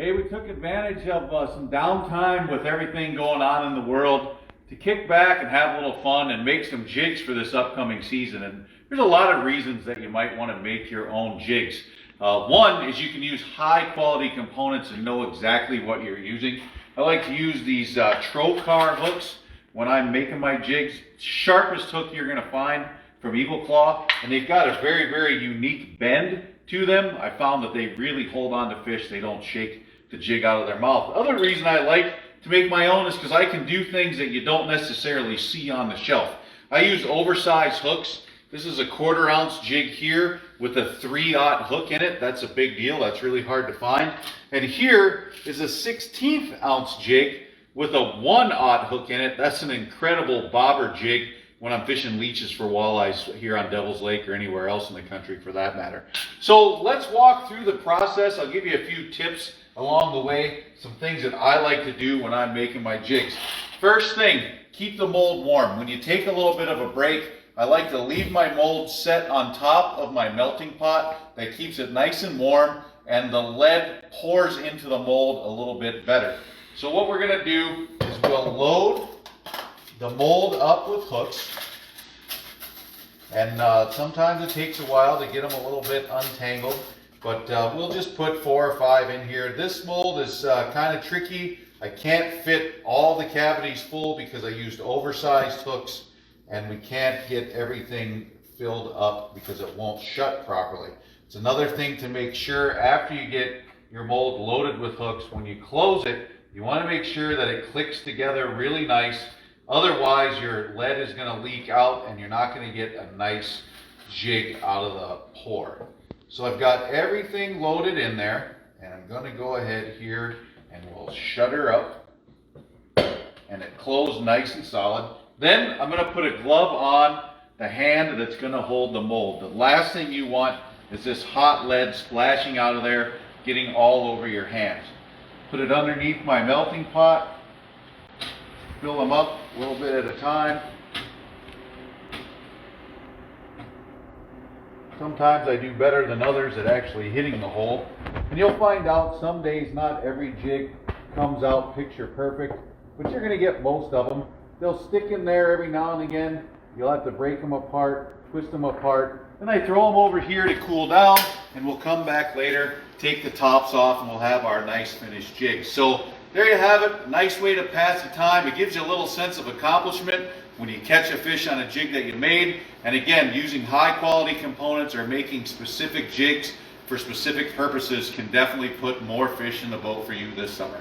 Hey, we took advantage of some downtime with everything going on in the world to kick back and have a little fun and make some jigs for this upcoming season. And there's a lot of reasons that you might want to make your own jigs. One is you can use high quality components and know exactly what you're using. I like to use these Trocar hooks when I'm making my jigs. Sharpest hook you're going to find from Eagle Claw, and they've got a very, very unique bend to them. I found that they really hold on to fish. They don't shake the jig out of their mouth. The other reason I like to make my own is because I can do things that you don't necessarily see on the shelf. I use oversized hooks. This is a 1/4 ounce jig here with a 3/0 hook in it. That's a big deal. That's really hard to find. And here is a 1/16 ounce jig with a 1/0 hook in it. That's an incredible bobber jig when I'm fishing leeches for walleyes here on Devil's Lake or anywhere else in the country for that matter. So let's walk through the process. I'll give you a few tips along the way, some things that I like to do when I'm making my jigs. First thing, keep the mold warm. When you take a little bit of a break, I like to leave my mold set on top of my melting pot. That keeps it nice and warm, and the lead pours into the mold a little bit better. So what we're going to do is we'll load the mold up with hooks, and sometimes it takes a while to get them a little bit untangled, but we'll just put 4 or 5 in here. This mold is kind of tricky. I can't fit all the cavities full because I used oversized hooks, and we can't get everything filled up because it won't shut properly. It's another thing to make sure after you get your mold loaded with hooks, when you close it, you want to make sure that it clicks together really nice. Otherwise, your lead is going to leak out and you're not going to get a nice jig out of the pour. So I've got everything loaded in there, and I'm going to go ahead here and we'll shut her up, and it closed nice and solid. Then I'm going to put a glove on the hand that's going to hold the mold. The last thing you want is this hot lead splashing out of there, getting all over your hands. Put it underneath my melting pot. Fill them up a little bit at a time. Sometimes I do better than others at actually hitting the hole. And you'll find out some days not every jig comes out picture perfect, but you're going to get most of them. They'll stick in there every now and again. You'll have to break them apart, twist them apart. Then I throw them over here to cool down, and we'll come back later, take the tops off, and we'll have our nice finished jig. So there you have it. Nice way to pass the time. It gives you a little sense of accomplishment when you catch a fish on a jig that you made. And again, using high quality components or making specific jigs for specific purposes can definitely put more fish in the boat for you this summer.